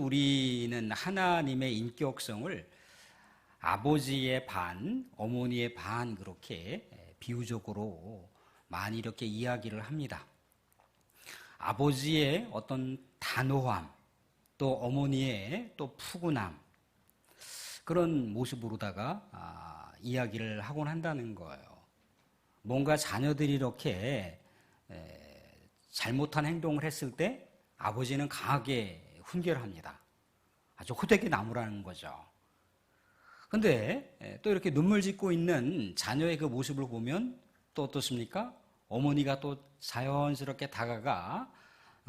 우리는 하나님의 인격성을 아버지의 반, 어머니의 반 그렇게 비유적으로 많이 이렇게 이야기를 합니다. 아버지의 어떤 단호함, 또 어머니의 또 푸근함, 그런 모습으로다가 이야기를 하곤 한다는 거예요. 뭔가 자녀들이 이렇게 잘못한 행동을 했을 때 아버지는 강하게 훈계합니다. 아주 호되게 나무라는 거죠. 근데 또 이렇게 눈물 짓고 있는 자녀의 그 모습을 보면 또 어떻습니까? 어머니가 또 자연스럽게 다가가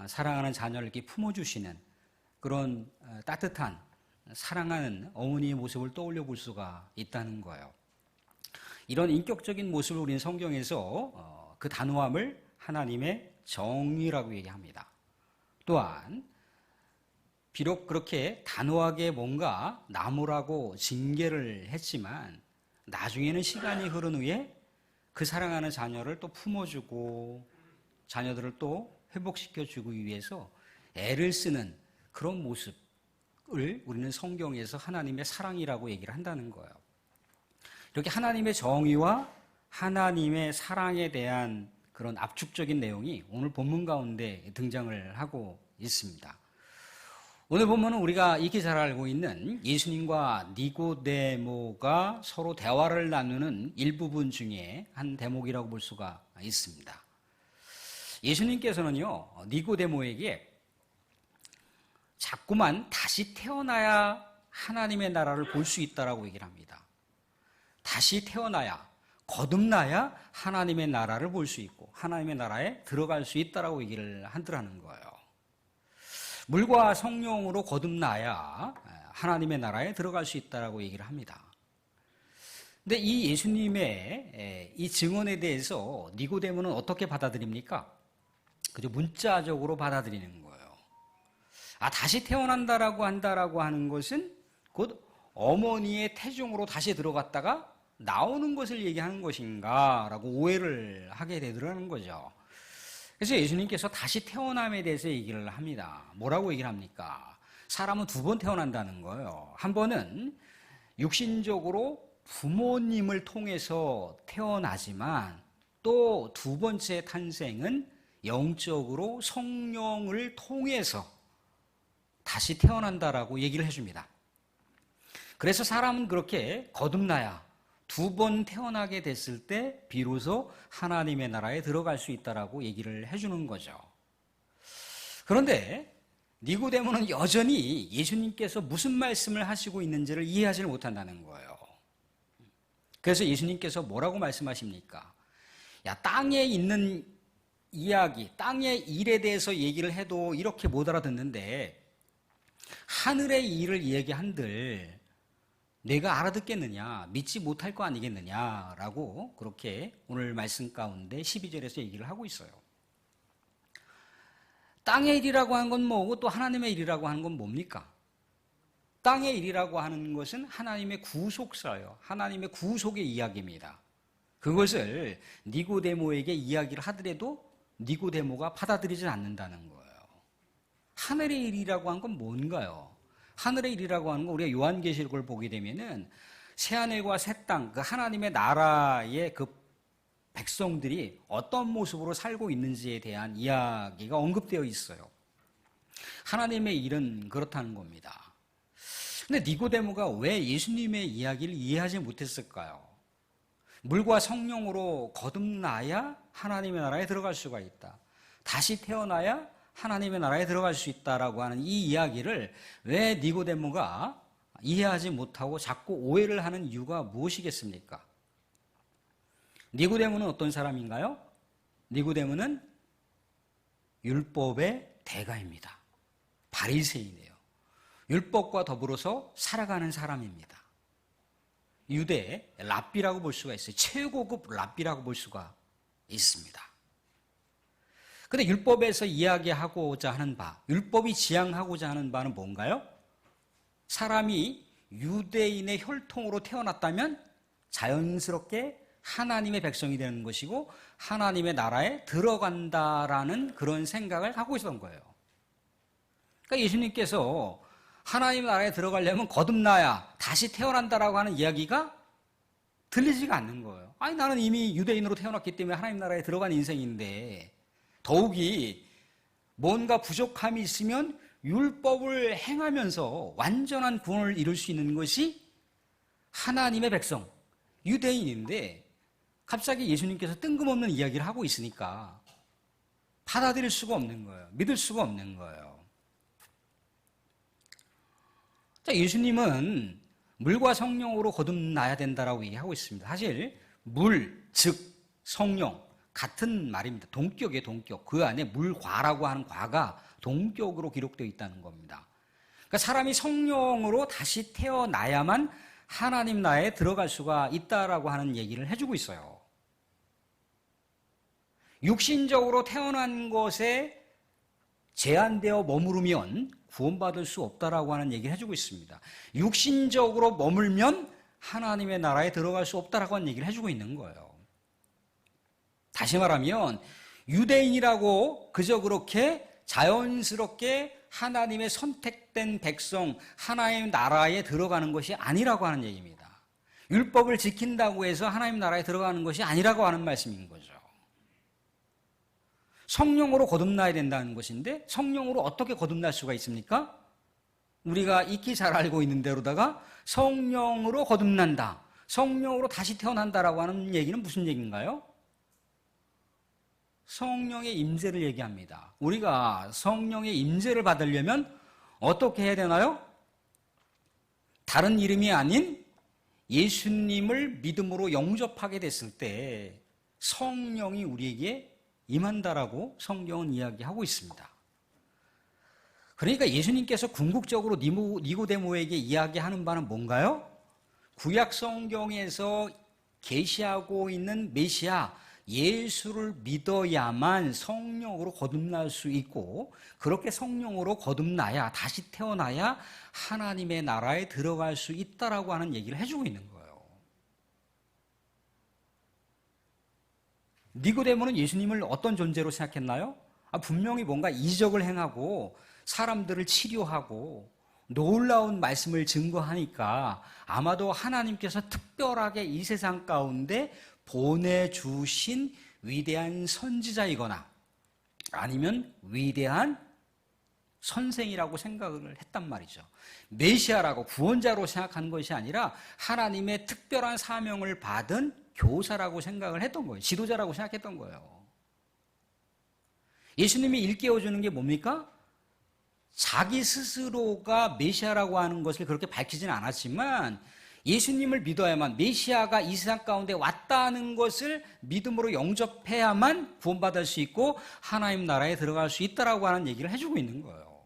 사랑하는 자녀를 이렇게 품어주시는 그런 따뜻한 사랑하는 어머니의 모습을 떠올려 볼 수가 있다는 거예요. 이런 인격적인 모습을 우리는 성경에서 그 단호함을 하나님의 정의라고 얘기합니다. 또한 비록 그렇게 단호하게 뭔가 나무라고 징계를 했지만 나중에는 시간이 흐른 후에 그 사랑하는 자녀를 또 품어주고 자녀들을 또 회복시켜주기 위해서 애를 쓰는 그런 모습을 우리는 성경에서 하나님의 사랑이라고 얘기를 한다는 거예요. 이렇게 하나님의 정의와 하나님의 사랑에 대한 그런 압축적인 내용이 오늘 본문 가운데 등장을 하고 있습니다. 오늘 본문은 우리가 익히 잘 알고 있는 예수님과 니고데모가 서로 대화를 나누는 일부분 중에 한 대목이라고 볼 수가 있습니다. 예수님께서는요, 니고데모에게 자꾸만 다시 태어나야 하나님의 나라를 볼 수 있다라고 얘기를 합니다. 다시 태어나야, 거듭나야 하나님의 나라를 볼 수 있고 하나님의 나라에 들어갈 수 있다라고 얘기를 하더라는 거예요. 물과 성령으로 거듭나야 하나님의 나라에 들어갈 수 있다라고 얘기를 합니다. 근데 이 예수님의 이 증언에 대해서 니고데모는 어떻게 받아들입니까? 그저 문자적으로 받아들이는 거예요. 다시 태어난다라고 한다라고 하는 것은 곧 어머니의 태중으로 다시 들어갔다가 나오는 것을 얘기하는 것인가라고 오해를 하게 되더라는 거죠. 그래서 예수님께서 다시 태어남에 대해서 얘기를 합니다. 뭐라고 얘기를 합니까? 사람은 두 번 태어난다는 거예요. 한 번은 육신적으로 부모님을 통해서 태어나지만 또 두 번째 탄생은 영적으로 성령을 통해서 다시 태어난다라고 얘기를 해줍니다. 그래서 사람은 그렇게 거듭나야 두 번 태어나게 됐을 때 비로소 하나님의 나라에 들어갈 수 있다라고 얘기를 해주는 거죠. 그런데 니고데모는 여전히 예수님께서 무슨 말씀을 하시고 있는지를 이해하지 못한다는 거예요. 그래서 예수님께서 뭐라고 말씀하십니까? 야, 땅에 있는 이야기, 땅의 일에 대해서 얘기를 해도 이렇게 못 알아듣는데 하늘의 일을 얘기한들 내가 알아듣겠느냐, 믿지 못할 거 아니겠느냐라고 그렇게 오늘 말씀 가운데 12절에서 얘기를 하고 있어요. 땅의 일이라고 하는 건 뭐고 또 하나님의 일이라고 하는 건 뭡니까? 땅의 일이라고 하는 것은 하나님의 구속사예요. 하나님의 구속의 이야기입니다. 그것을 니고데모에게 이야기를 하더라도 니고데모가 받아들이지 않는다는 거예요. 하늘의 일이라고 하는 건 뭔가요? 하늘의 일이라고 하는 건 우리가 요한계시록을 보게 되면은 새하늘과 새 땅, 그 하나님의 나라의 그 백성들이 어떤 모습으로 살고 있는지에 대한 이야기가 언급되어 있어요. 하나님의 일은 그렇다는 겁니다. 근데 니고데모가 왜 예수님의 이야기를 이해하지 못했을까요? 물과 성령으로 거듭나야 하나님의 나라에 들어갈 수가 있다. 다시 태어나야 하나님의 나라에 들어갈 수 있다라고 하는 이 이야기를 왜 니고데모가 이해하지 못하고 자꾸 오해를 하는 이유가 무엇이겠습니까? 니고데모는 어떤 사람인가요? 니고데모는 율법의 대가입니다. 바리새인이에요. 율법과 더불어서 살아가는 사람입니다. 유대 랍비라고 볼 수가 있어요. 최고급 랍비라고 볼 수가 있습니다. 그런데 율법에서 이야기하고자 하는 바, 율법이 지향하고자 하는 바는 뭔가요? 사람이 유대인의 혈통으로 태어났다면 자연스럽게 하나님의 백성이 되는 것이고 하나님의 나라에 들어간다라는 그런 생각을 하고 있었던 거예요. 그러니까 예수님께서 하나님 나라에 들어가려면 거듭나야 다시 태어난다라고 하는 이야기가 들리지가 않는 거예요. 아니, 나는 이미 유대인으로 태어났기 때문에 하나님 나라에 들어간 인생인데, 더욱이 뭔가 부족함이 있으면 율법을 행하면서 완전한 구원을 이룰 수 있는 것이 하나님의 백성, 유대인인데, 갑자기 예수님께서 뜬금없는 이야기를 하고 있으니까 받아들일 수가 없는 거예요. 믿을 수가 없는 거예요. 자, 예수님은 물과 성령으로 거듭나야 된다라고 얘기하고 있습니다. 사실 물, 즉 성령 같은 말입니다. 동격이에요, 동격. 그 안에 물과라고 하는 과가 동격으로 기록되어 있다는 겁니다. 그러니까 사람이 성령으로 다시 태어나야만 하나님 나라에 들어갈 수가 있다라고 하는 얘기를 해주고 있어요. 육신적으로 태어난 것에 제한되어 머무르면 구원받을 수 없다라고 하는 얘기를 해주고 있습니다. 육신적으로 머물면 하나님의 나라에 들어갈 수 없다라고 하는 얘기를 해주고 있는 거예요. 다시 말하면 유대인이라고 그저 그렇게 자연스럽게 하나님의 선택된 백성, 하나님 나라에 들어가는 것이 아니라고 하는 얘기입니다. 율법을 지킨다고 해서 하나님 나라에 들어가는 것이 아니라고 하는 말씀인 거죠. 성령으로 거듭나야 된다는 것인데, 성령으로 어떻게 거듭날 수가 있습니까? 우리가 익히 잘 알고 있는 대로다가 성령으로 거듭난다, 성령으로 다시 태어난다라고 하는 얘기는 무슨 얘기인가요? 성령의 임재를 얘기합니다. 우리가 성령의 임재를 받으려면 어떻게 해야 되나요? 다른 이름이 아닌 예수님을 믿음으로 영접하게 됐을 때 성령이 우리에게 임한다라고 성경은 이야기하고 있습니다. 그러니까 예수님께서 궁극적으로 니고데모에게 이야기하는 바는 뭔가요? 구약 성경에서 계시하고 있는 메시아 예수를 믿어야만 성령으로 거듭날 수 있고, 그렇게 성령으로 거듭나야, 다시 태어나야 하나님의 나라에 들어갈 수 있다라고 하는 얘기를 해주고 있는 거예요. 니고데모는 예수님을 어떤 존재로 생각했나요? 분명히 뭔가 이적을 행하고 사람들을 치료하고 놀라운 말씀을 증거하니까 아마도 하나님께서 특별하게 이 세상 가운데 보내주신 위대한 선지자이거나 아니면 위대한 선생이라고 생각을 했단 말이죠. 메시아라고 구원자로 생각한 것이 아니라 하나님의 특별한 사명을 받은 교사라고 생각을 했던 거예요. 지도자라고 생각했던 거예요. 예수님이 일깨워주는 게 뭡니까? 자기 스스로가 메시아라고 하는 것을 그렇게 밝히지는 않았지만 예수님을 믿어야만, 메시아가 이 세상 가운데 왔다는 것을 믿음으로 영접해야만 구원받을 수 있고 하나님 나라에 들어갈 수 있다라고 하는 얘기를 해주고 있는 거예요.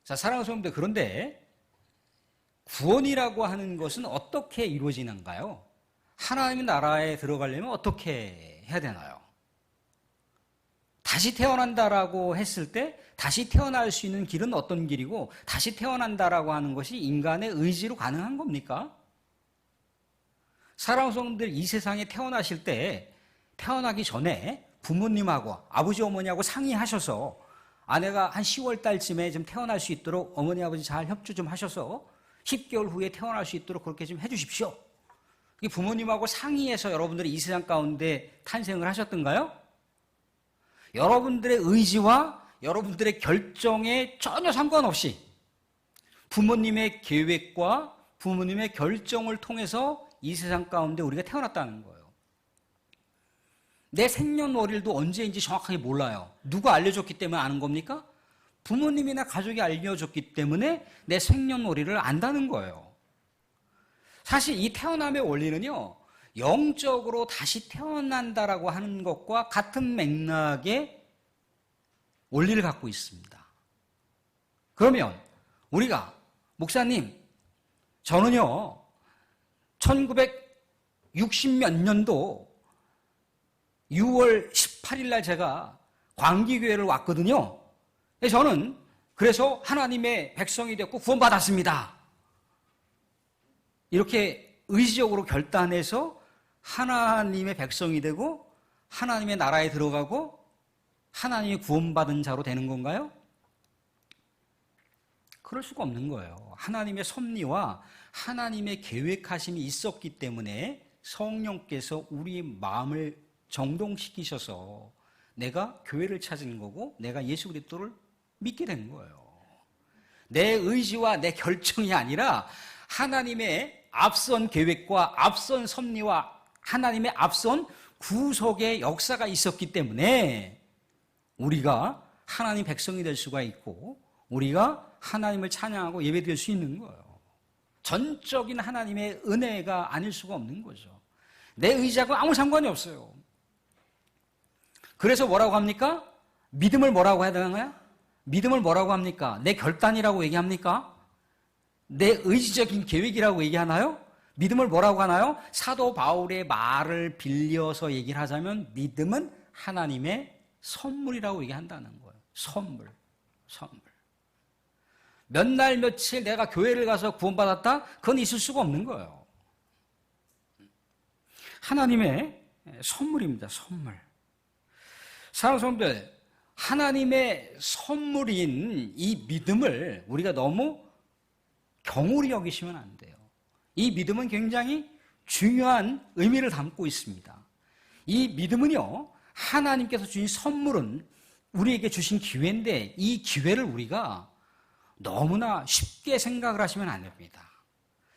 자, 사랑하는 성도들, 그런데 구원이라고 하는 것은 어떻게 이루어지는가요? 하나님 나라에 들어가려면 어떻게 해야 되나요? 다시 태어난다라고 했을 때 다시 태어날 수 있는 길은 어떤 길이고, 다시 태어난다라고 하는 것이 인간의 의지로 가능한 겁니까? 사랑하는 성도들, 이 세상에 태어나실 때 태어나기 전에 부모님하고 아버지 어머니하고 상의하셔서 아내가 한 10월 달쯤에 좀 태어날 수 있도록 어머니 아버지 잘 협조 좀 하셔서 10개월 후에 태어날 수 있도록 그렇게 좀 해주십시오. 부모님하고 상의해서 여러분들이 이 세상 가운데 탄생을 하셨던가요? 여러분들의 의지와 여러분들의 결정에 전혀 상관없이 부모님의 계획과 부모님의 결정을 통해서 이 세상 가운데 우리가 태어났다는 거예요. 내 생년월일도 언제인지 정확하게 몰라요. 누가 알려줬기 때문에 아는 겁니까? 부모님이나 가족이 알려줬기 때문에 내 생년월일을 안다는 거예요. 사실 이 태어남의 원리는요, 영적으로 다시 태어난다라고 하는 것과 같은 맥락의 원리를 갖고 있습니다. 그러면 우리가, 목사님, 저는요 1960몇 년도 6월 18일 날 제가 광기교회를 왔거든요. 저는 그래서 하나님의 백성이 됐고 구원받았습니다. 이렇게 의지적으로 결단해서 하나님의 백성이 되고 하나님의 나라에 들어가고 하나님이 구원받은 자로 되는 건가요? 그럴 수가 없는 거예요. 하나님의 섭리와 하나님의 계획하심이 있었기 때문에 성령께서 우리 마음을 정동시키셔서 내가 교회를 찾은 거고 내가 예수 그리스도를 믿게 된 거예요. 내 의지와 내 결정이 아니라 하나님의 앞선 계획과 앞선 섭리와 하나님의 앞선 구속의 역사가 있었기 때문에 우리가 하나님 백성이 될 수가 있고 우리가 하나님을 찬양하고 예배드릴 수 있는 거예요. 전적인 하나님의 은혜가 아닐 수가 없는 거죠. 내 의지하고 아무 상관이 없어요. 그래서 뭐라고 합니까? 믿음을 뭐라고 해야 되나요? 믿음을 뭐라고 합니까? 내 결단이라고 얘기합니까? 내 의지적인 계획이라고 얘기하나요? 믿음을 뭐라고 하나요? 사도 바울의 말을 빌려서 얘기를 하자면 믿음은 하나님의 선물이라고 얘기한다는 거예요. 선물. 몇 날 며칠 내가 교회를 가서 구원받았다? 그건 있을 수가 없는 거예요. 하나님의 선물입니다. 선물. 사랑하는 성도들, 하나님의 선물인 이 믿음을 우리가 너무 경홀히 여기시면 안 돼요. 이 믿음은 굉장히 중요한 의미를 담고 있습니다. 이 믿음은요, 하나님께서 주신 선물은 우리에게 주신 기회인데 이 기회를 우리가 너무나 쉽게 생각을 하시면 안 됩니다.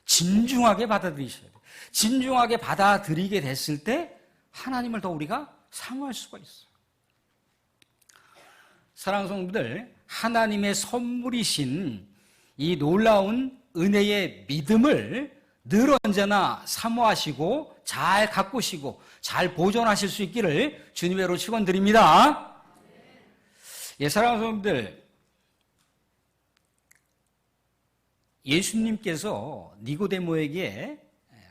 진중하게 받아들이셔야 돼요. 진중하게 받아들이게 됐을 때 하나님을 더 우리가 사모할 수가 있어요. 사랑하는 성도들, 하나님의 선물이신 이 놀라운 은혜의 믿음을 늘 언제나 사모하시고 잘 가꾸시고 잘 보존하실 수 있기를 주님의 이름으로 축원드립니다. 예, 사랑하는 성도들, 예수님께서 니고데모에게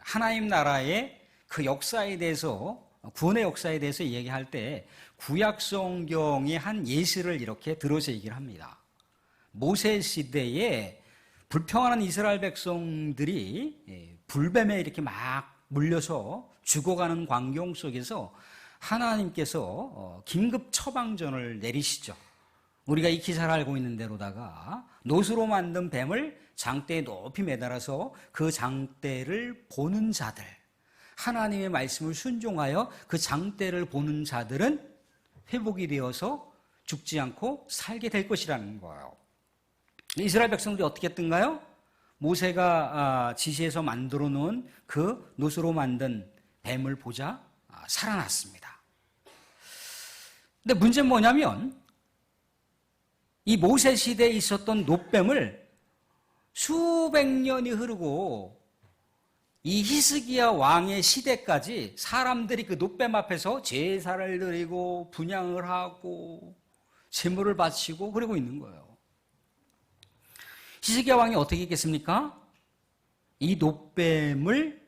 하나님 나라의 그 역사에 대해서, 구원의 역사에 대해서 얘기할 때 구약 성경의 한 예시를 이렇게 들어서 얘기를 합니다. 모세 시대에 불평하는 이스라엘 백성들이 불뱀에 이렇게 막 물려서 죽어가는 광경 속에서 하나님께서 긴급 처방전을 내리시죠. 우리가 익히 잘 알고 있는 대로다가 노수로 만든 뱀을 장대에 높이 매달아서 그 장대를 보는 자들, 하나님의 말씀을 순종하여 그 장대를 보는 자들은 회복이 되어서 죽지 않고 살게 될 것이라는 거예요. 이스라엘 백성들이 어떻게 했던가요? 모세가 지시해서 만들어 놓은 그 노수로 만든 뱀을 보자 살아났습니다. 근데 문제는 뭐냐면 이 모세 시대에 있었던 놋뱀을 수백 년이 흐르고 이 히스기야 왕의 시대까지 사람들이 그 놋뱀 앞에서 제사를 드리고 분향을 하고 제물을 바치고 그러고 있는 거예요. 히스기야 왕이 어떻게 했겠습니까? 이 놋뱀을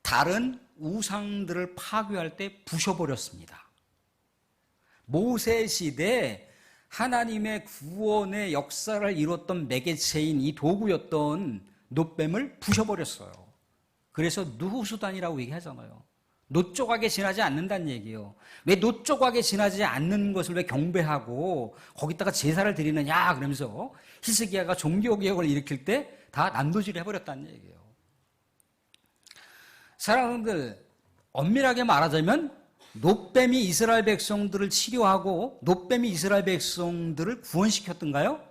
다른 우상들을 파괴할 때 부셔버렸습니다. 모세 시대에 하나님의 구원의 역사를 이뤘던 매개체인 이 도구였던 놋뱀을 부셔버렸어요. 그래서 누후수단이라고 얘기하잖아요. 놋 조각에 지나지 않는다는 얘기예요. 왜 놋 조각에 지나지 않는 것을 왜 경배하고 거기다가 제사를 드리느냐 그러면서 히스기야가 종교개혁을 일으킬 때 다 난도질을 해버렸다는 얘기예요. 사랑하는 엄밀하게 말하자면 놋뱀이 이스라엘 백성들을 치료하고 놋뱀이 이스라엘 백성들을 구원시켰던가요?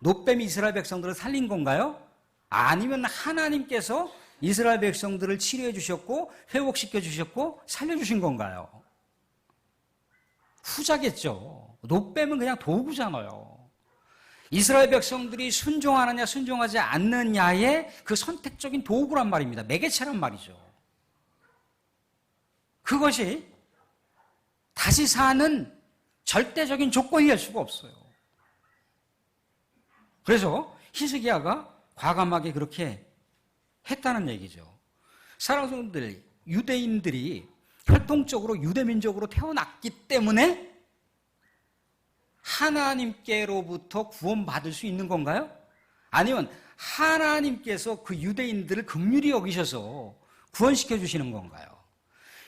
놋뱀이 이스라엘 백성들을 살린 건가요? 아니면 하나님께서 이스라엘 백성들을 치료해 주셨고 회복시켜 주셨고 살려주신 건가요? 후자겠죠. 놋뱀은 그냥 도구잖아요. 이스라엘 백성들이 순종하느냐 순종하지 않느냐의 그 선택적인 도구란 말입니다. 매개체란 말이죠. 그것이 다시 사는 절대적인 조건이 될 수가 없어요. 그래서 히스기야가 과감하게 그렇게 했다는 얘기죠. 사랑하는 성도들, 유대인들이 혈통적으로 유대민족으로 태어났기 때문에 하나님께로부터 구원받을 수 있는 건가요? 아니면 하나님께서 그 유대인들을 긍휼히 여기셔서 구원시켜 주시는 건가요?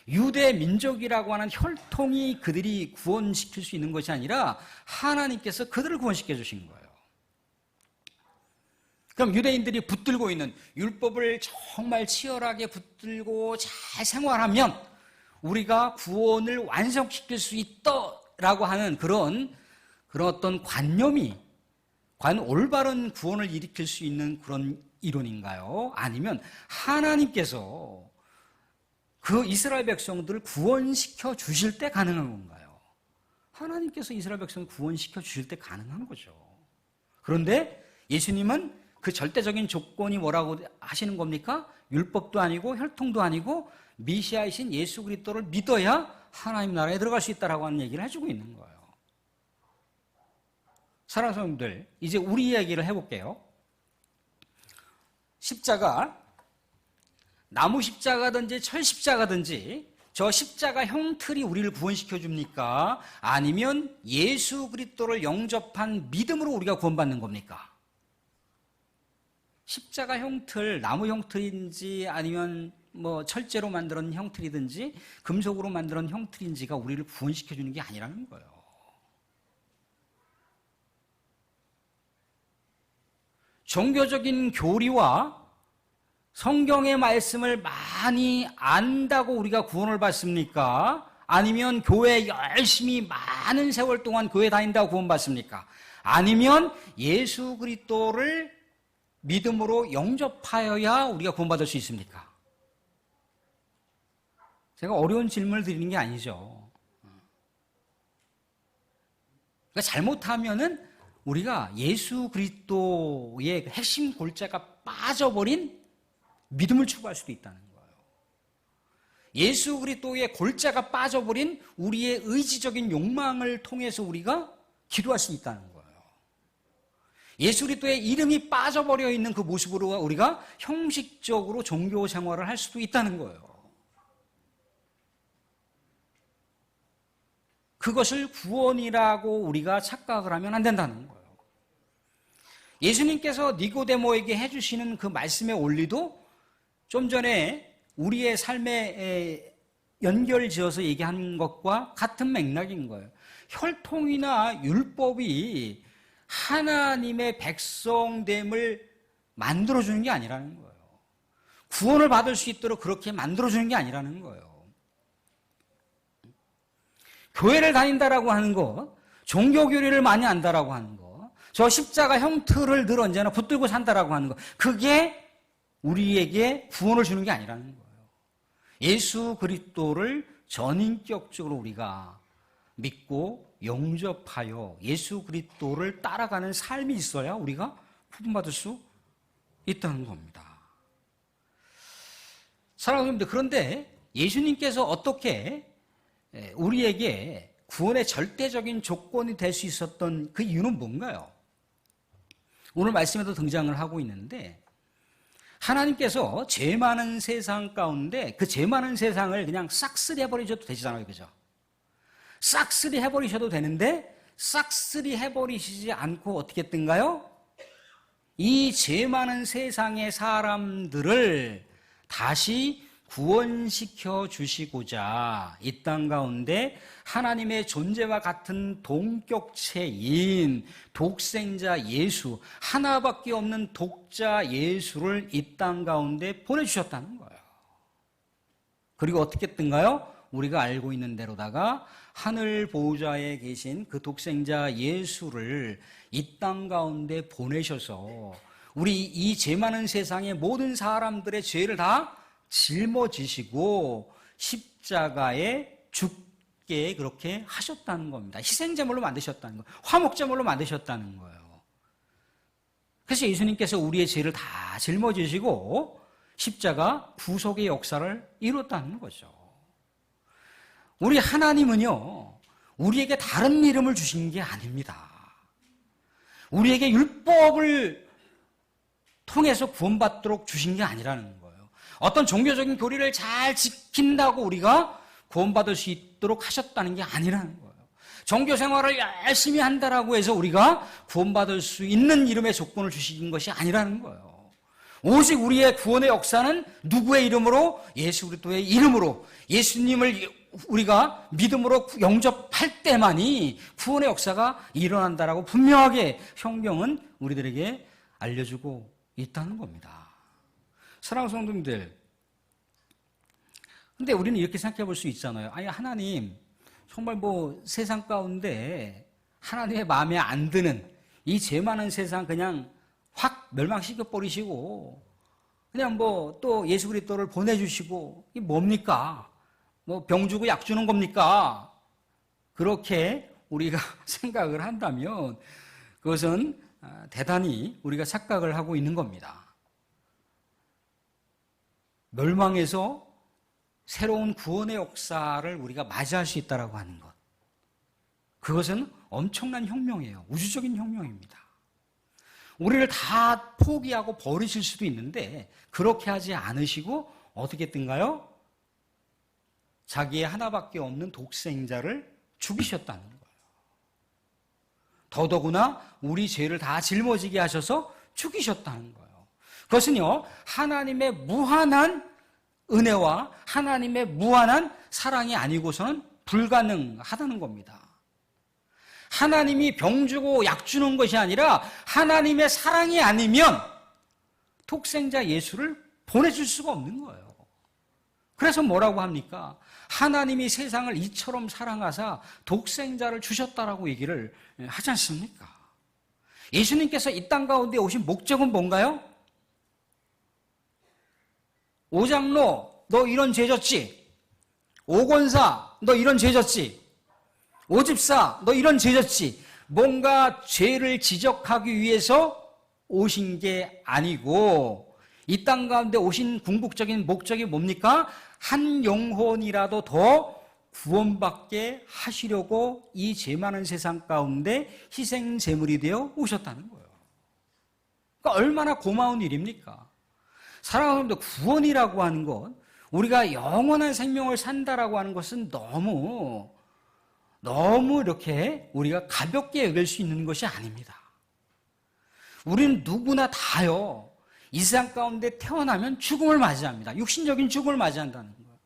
유대 민족이라고 하는 혈통이 그들이 구원시킬 수 있는 것이 아니라 하나님께서 그들을 구원시켜 주신 거예요. 그럼 유대인들이 붙들고 있는 율법을 정말 치열하게 붙들고 잘 생활하면 우리가 구원을 완성시킬 수 있다라고 하는 그런 어떤 관념이 과연 올바른 구원을 일으킬 수 있는 그런 이론인가요? 아니면 하나님께서 그 이스라엘 백성들을 구원시켜 주실 때 가능한 건가요? 하나님께서 이스라엘 백성을 구원시켜 주실 때 가능한 거죠. 그런데 예수님은 그 절대적인 조건이 뭐라고 하시는 겁니까? 율법도 아니고 혈통도 아니고 메시아이신 예수 그리스도를 믿어야 하나님 나라에 들어갈 수 있다라고 하는 얘기를 해주고 있는 거예요. 사랑하는 성도들, 이제 우리 이야기를 해볼게요. 십자가, 나무 십자가든지 철 십자가든지 저 십자가 형틀이 우리를 구원시켜 줍니까? 아니면 예수 그리스도를 영접한 믿음으로 우리가 구원받는 겁니까? 십자가 형틀, 나무 형틀인지 아니면 뭐 철제로 만든 형틀이든지 금속으로 만든 형틀인지가 우리를 구원시켜 주는 게 아니라는 거예요. 종교적인 교리와 성경의 말씀을 많이 안다고 우리가 구원을 받습니까? 아니면 교회 열심히 많은 세월 동안 교회 다닌다고 구원받습니까? 아니면 예수 그리스도를 믿음으로 영접하여야 우리가 구원받을 수 있습니까? 제가 어려운 질문을 드리는 게 아니죠. 그러니까 잘못하면은 우리가 예수 그리스도의 핵심 골자가 빠져버린 믿음을 추구할 수도 있다는 거예요. 예수 그리스도의 골자가 빠져버린 우리의 의지적인 욕망을 통해서 우리가 기도할 수 있다는 거예요. 예수 그리스도의 이름이 빠져버려 있는 그 모습으로 우리가 형식적으로 종교 생활을 할 수도 있다는 거예요. 그것을 구원이라고 우리가 착각을 하면 안 된다는 거예요. 예수님께서 니고데모에게 해주시는 그 말씀의 원리도 좀 전에 우리의 삶에 연결지어서 얘기한 것과 같은 맥락인 거예요. 혈통이나 율법이 하나님의 백성됨을 만들어주는 게 아니라는 거예요. 구원을 받을 수 있도록 그렇게 만들어주는 게 아니라는 거예요. 교회를 다닌다라고 하는 거, 종교교리를 많이 안다라고 하는 거, 저 십자가 형틀을 늘 언제나 붙들고 산다라고 하는 거, 그게 우리에게 구원을 주는 게 아니라는 거예요. 예수 그리스도를 전인격적으로 우리가 믿고 영접하여 예수 그리스도를 따라가는 삶이 있어야 우리가 구원받을 수 있다는 겁니다. 사랑하는 여러분들, 그런데 예수님께서 어떻게 우리에게 구원의 절대적인 조건이 될 수 있었던 그 이유는 뭔가요? 오늘 말씀에도 등장을 하고 있는데, 하나님께서 죄 많은 세상 가운데 그 죄 많은 세상을 그냥 싹쓸이 해버리셔도 되잖아요. 그죠? 싹쓸이 해버리셔도 되는데 싹쓸이 해버리시지 않고 어떻게 했던가요? 이 죄 많은 세상의 사람들을 다시 구원시켜 주시고자 이 땅 가운데 하나님의 존재와 같은 동격체인 독생자 예수, 하나밖에 없는 독자 예수를 이 땅 가운데 보내주셨다는 거예요. 그리고 어떻게 했던가요? 우리가 알고 있는 대로다가 하늘 보호자에 계신 그 독생자 예수를 이 땅 가운데 보내셔서 우리 이 죄 많은 세상의 모든 사람들의 죄를 다 짊어지시고 십자가에 죽게 그렇게 하셨다는 겁니다. 희생제물로 만드셨다는 거예요. 화목제물로 만드셨다는 거예요. 그래서 예수님께서 우리의 죄를 다 짊어지시고 십자가 구속의 역사를 이뤘다는 거죠. 우리 하나님은요, 우리에게 다른 이름을 주신 게 아닙니다. 우리에게 율법을 통해서 구원받도록 주신 게 아니라는 거예요. 어떤 종교적인 교리를 잘 지킨다고 우리가 구원받을 수 있도록 하셨다는 게 아니라는 거예요. 종교 생활을 열심히 한다라고 해서 우리가 구원받을 수 있는 이름의 조건을 주신 것이 아니라는 거예요. 오직 우리의 구원의 역사는 누구의 이름으로? 예수 그리스도의 이름으로 예수님을 우리가 믿음으로 영접할 때만이 구원의 역사가 일어난다라고 분명하게 성경은 우리들에게 알려주고 있다는 겁니다. 사랑하는 성도님들, 근데 우리는 이렇게 생각해 볼 수 있잖아요. 아니, 하나님, 정말 뭐 세상 가운데 하나님의 마음에 안 드는 이 죄 많은 세상 그냥 확 멸망시켜 버리시고, 그냥 뭐 또 예수 그리스도를 보내주시고, 이게 뭡니까? 뭐 병 주고 약 주는 겁니까? 그렇게 우리가 생각을 한다면 그것은 대단히 우리가 착각을 하고 있는 겁니다. 멸망에서 새로운 구원의 역사를 우리가 맞이할 수 있다고 하는 것. 그것은 엄청난 혁명이에요. 우주적인 혁명입니다. 우리를 다 포기하고 버리실 수도 있는데 그렇게 하지 않으시고 어떻게 했던가요? 자기의 하나밖에 없는 독생자를 죽이셨다는 거예요. 더더구나 우리 죄를 다 짊어지게 하셔서 죽이셨다는 거예요. 그것은요, 하나님의 무한한 은혜와 하나님의 무한한 사랑이 아니고서는 불가능하다는 겁니다. 하나님이 병 주고 약 주는 것이 아니라 하나님의 사랑이 아니면 독생자 예수를 보내줄 수가 없는 거예요. 그래서 뭐라고 합니까? 하나님이 세상을 이처럼 사랑하사 독생자를 주셨다라고 얘기를 하지 않습니까? 예수님께서 이 땅 가운데 오신 목적은 뭔가요? 오장로, 너 이런 죄 졌지? 오권사, 너 이런 죄 졌지? 오집사, 너 이런 죄 졌지? 뭔가 죄를 지적하기 위해서 오신 게 아니고 이 땅 가운데 오신 궁극적인 목적이 뭡니까? 한 영혼이라도 더 구원받게 하시려고 이 죄 많은 세상 가운데 희생 제물이 되어 오셨다는 거예요. 그러니까 얼마나 고마운 일입니까? 사랑하는 분들, 구원이라고 하는 것, 우리가 영원한 생명을 산다라고 하는 것은 너무 이렇게 우리가 가볍게 여길 수 있는 것이 아닙니다. 우리는 누구나 다요, 이 세상 가운데 태어나면 죽음을 맞이합니다. 육신적인 죽음을 맞이한다는 거예요.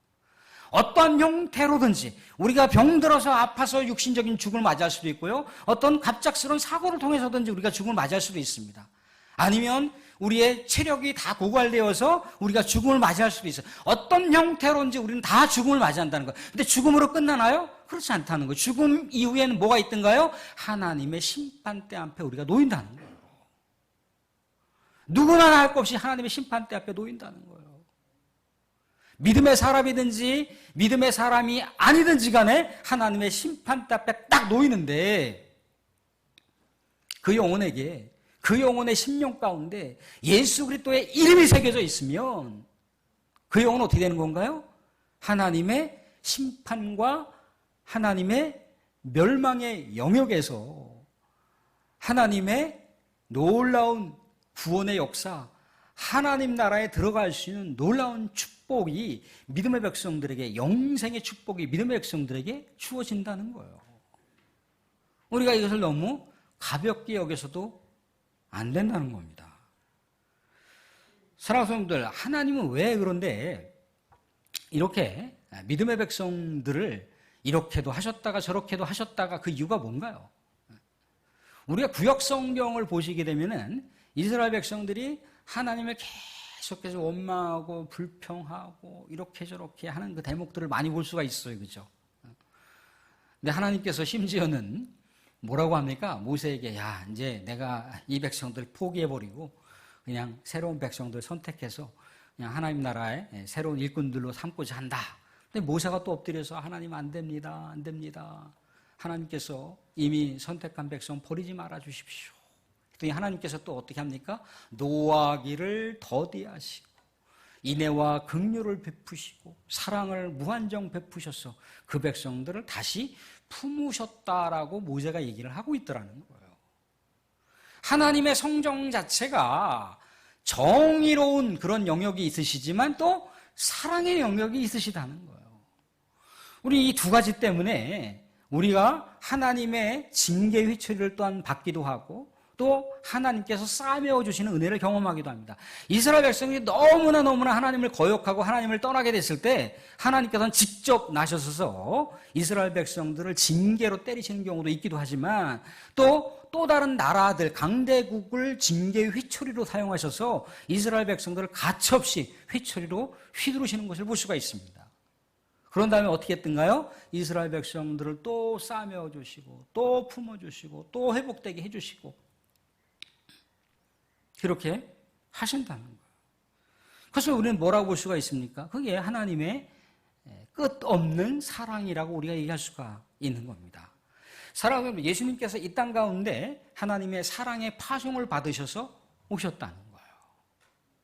어떤 형태로든지 우리가 병들어서 아파서 육신적인 죽음을 맞이할 수도 있고요, 어떤 갑작스러운 사고를 통해서든지 우리가 죽음을 맞이할 수도 있습니다. 아니면 우리의 체력이 다 고갈되어서 우리가 죽음을 맞이할 수도 있어요. 어떤 형태로든지 우리는 다 죽음을 맞이한다는 거예요. 근데 죽음으로 끝나나요? 그렇지 않다는 거예요. 죽음 이후에는 뭐가 있던가요? 하나님의 심판대 앞에 우리가 놓인다는 거예요. 누구나 할 것 없이 하나님의 심판대 앞에 놓인다는 거예요. 믿음의 사람이든지 믿음의 사람이 아니든지 간에 하나님의 심판대 앞에 딱 놓이는데, 그 영혼에게, 그 영혼의 심령 가운데 예수 그리스도의 이름이 새겨져 있으면 그 영혼은 어떻게 되는 건가요? 하나님의 심판과 하나님의 멸망의 영역에서 하나님의 놀라운 구원의 역사, 하나님 나라에 들어갈 수 있는 놀라운 축복이 믿음의 백성들에게, 영생의 축복이 믿음의 백성들에게 주어진다는 거예요. 우리가 이것을 너무 가볍게 여겨서도 안 된다는 겁니다. 사랑하는 성도들, 하나님은 왜 그런데 이렇게 믿음의 백성들을 이렇게도 하셨다가 저렇게도 하셨다가 그 이유가 뭔가요? 우리가 구약 성경을 보시게 되면은 이스라엘 백성들이 하나님을 계속해서 원망하고 불평하고 이렇게 저렇게 하는 그 대목들을 많이 볼 수가 있어요. 그죠? 근데 하나님께서 심지어는 뭐라고 합니까? 모세에게, 야, 이제 내가 이 백성들 포기해버리고 그냥 새로운 백성들 선택해서 그냥 하나님 나라의 새로운 일꾼들로 삼고자 한다. 근데 모세가 또 엎드려서 하나님 안 됩니다. 안 됩니다. 하나님께서 이미 선택한 백성 버리지 말아 주십시오. 그랬더니 하나님께서 또 어떻게 합니까? 노하기를 더디하시고 인애와 긍휼을 베푸시고 사랑을 무한정 베푸셔서 그 백성들을 다시 품으셨다라고 모세가 얘기를 하고 있더라는 거예요. 하나님의 성정 자체가 정의로운 그런 영역이 있으시지만 또 사랑의 영역이 있으시다는 거예요. 우리 이 두 가지 때문에 우리가 하나님의 징계 회초리를 또한 받기도 하고 또 하나님께서 쌓아메워 주시는 은혜를 경험하기도 합니다. 이스라엘 백성이 너무나 하나님을 거역하고 하나님을 떠나게 됐을 때 하나님께서는 직접 나셔서 이스라엘 백성들을 징계로 때리시는 경우도 있기도 하지만 또 또 다른 나라들, 강대국을 징계의 휘초리로 사용하셔서 이스라엘 백성들을 가차없이 휘초리로 휘두르시는 것을 볼 수가 있습니다. 그런 다음에 어떻게 했던가요? 이스라엘 백성들을 또 싸매어주시고 또 품어주시고 또 회복되게 해주시고 그렇게 하신다는 거예요. 그래서 우리는 뭐라고 볼 수가 있습니까? 그게 하나님의 끝없는 사랑이라고 우리가 얘기할 수가 있는 겁니다. 사랑하는 예수님께서 이 땅 가운데 하나님의 사랑의 파송을 받으셔서 오셨다는 거예요.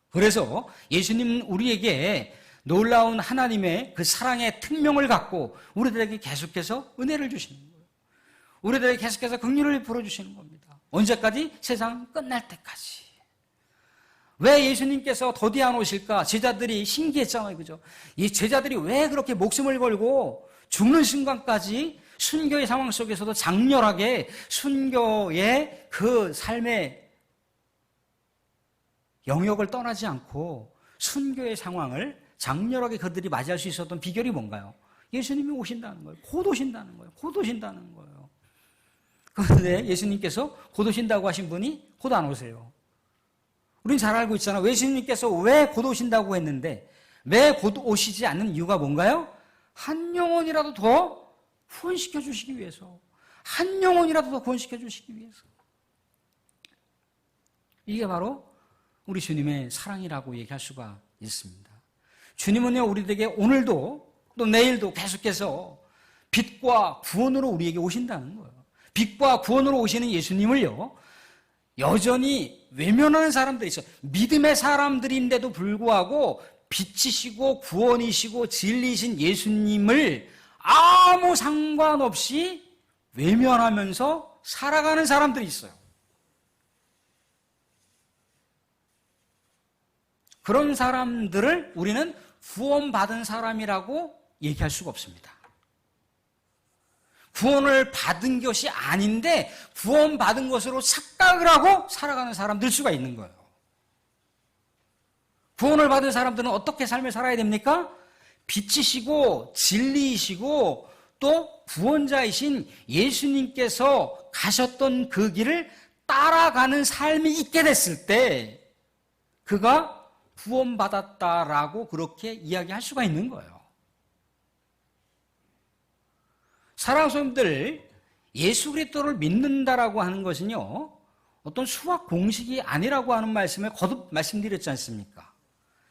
그래서 예수님은 우리에게 놀라운 하나님의 그 사랑의 특명을 갖고 우리들에게 계속해서 은혜를 주시는 거예요. 우리들에게 계속해서 긍휼을 베풀어 주시는 겁니다. 언제까지? 세상 끝날 때까지. 왜 예수님께서 더디 안 오실까? 제자들이 신기했잖아요. 그죠? 이 제자들이 왜 그렇게 목숨을 걸고 죽는 순간까지 순교의 상황 속에서도 장렬하게 순교의 그 삶의 영역을 떠나지 않고 순교의 상황을 장렬하게 그들이 맞이할 수 있었던 비결이 뭔가요? 예수님이 오신다는 거예요. 곧 오신다는 거예요. 곧 오신다는 거예요. 그런데 예수님께서 곧 오신다고 하신 분이 곧 안 오세요. 우리는 잘 알고 있잖아요. 예수님께서 왜 곧 오신다고 했는데 왜 곧 오시지 않는 이유가 뭔가요? 한 영혼이라도 더 구원시켜 주시기 위해서. 한 영혼이라도 더 구원시켜 주시기 위해서. 이게 바로 우리 주님의 사랑이라고 얘기할 수가 있습니다. 주님은요, 우리에게 오늘도 또 내일도 계속해서 빛과 구원으로 우리에게 오신다는 거예요. 빛과 구원으로 오시는 예수님을요, 여전히 외면하는 사람들이 있어요. 믿음의 사람들인데도 불구하고 빛이시고 구원이시고 진리이신 예수님을 아무 상관없이 외면하면서 살아가는 사람들이 있어요. 그런 사람들을 우리는 구원받은 사람이라고 얘기할 수가 없습니다. 구원을 받은 것이 아닌데 구원받은 것으로 착각을 하고 살아가는 사람 들 수가 있는 거예요. 구원을 받은 사람들은 어떻게 삶을 살아야 됩니까? 빛이시고 진리이시고 또 구원자이신 예수님께서 가셨던 그 길을 따라가는 삶이 있게 됐을 때 그가 구원받았다라고 그렇게 이야기할 수가 있는 거예요. 사랑하는 성도들, 예수 그리스도를 믿는다라고 하는 것은요, 어떤 수학 공식이 아니라고 하는 말씀을 거듭 말씀드렸지 않습니까?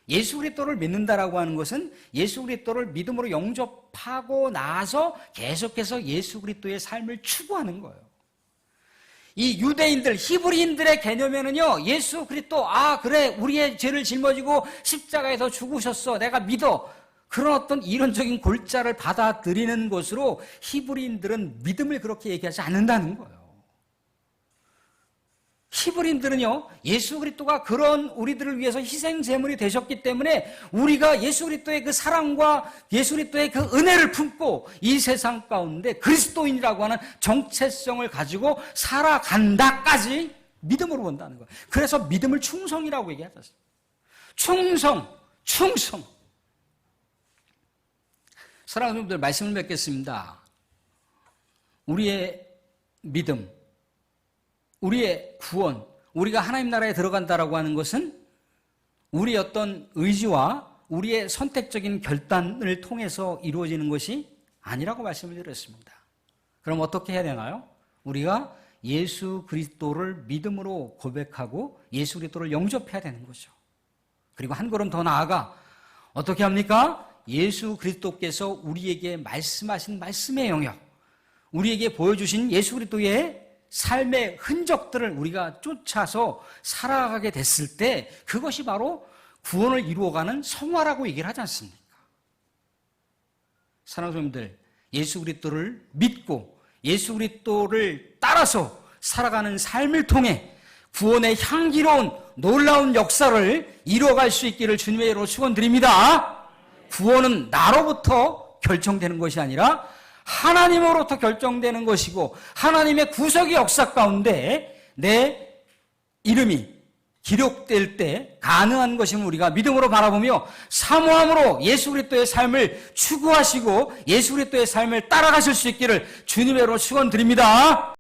예수 그리스도를 믿는다라고 하는 것은 예수 그리스도를 믿음으로 영접하고 나서 계속해서 예수 그리스도의 삶을 추구하는 거예요. 이 유대인들, 히브리인들의 개념에는요, 예수 그리스도, 그래, 우리의 죄를 짊어지고 십자가에서 죽으셨어, 내가 믿어. 그런 어떤 이론적인 골자를 받아들이는 것으로 히브리인들은 믿음을 그렇게 얘기하지 않는다는 거예요. 히브리인들은요, 예수 그리스도가 그런 우리들을 위해서 희생 제물이 되셨기 때문에 우리가 예수 그리스도의 그 사랑과 예수 그리스도의 그 은혜를 품고 이 세상 가운데 그리스도인이라고 하는 정체성을 가지고 살아간다까지 믿음으로 본다는 거예요. 그래서 믿음을 충성이라고 얘기하죠. 충성. 사랑하는 분들, 말씀을 맺겠습니다. 우리의 믿음, 우리의 구원, 우리가 하나님 나라에 들어간다라고 하는 것은 우리의 어떤 의지와 우리의 선택적인 결단을 통해서 이루어지는 것이 아니라고 말씀을 드렸습니다. 그럼 어떻게 해야 되나요? 우리가 예수 그리스도를 믿음으로 고백하고 예수 그리스도를 영접해야 되는 거죠. 그리고 한 걸음 더 나아가 어떻게 합니까? 예수 그리스도께서 우리에게 말씀하신 말씀의 영역, 우리에게 보여주신 예수 그리스도의 삶의 흔적들을 우리가 쫓아서 살아가게 됐을 때 그것이 바로 구원을 이루어가는 성화라고 얘기를 하지 않습니까? 사랑하는 성도님들, 예수 그리스도를 믿고 예수 그리스도를 따라서 살아가는 삶을 통해 구원의 향기로운 놀라운 역사를 이루어갈 수 있기를 주님의 이름으로 축원드립니다. 구원은 나로부터 결정되는 것이 아니라 하나님으로부터 결정되는 것이고 하나님의 구속의 역사 가운데 내 이름이 기록될 때 가능한 것임을 우리가 믿음으로 바라보며 사모함으로 예수 그리스도의 삶을 추구하시고 예수 그리스도의 삶을 따라가실 수 있기를 주님의 이름으로 축원드립니다.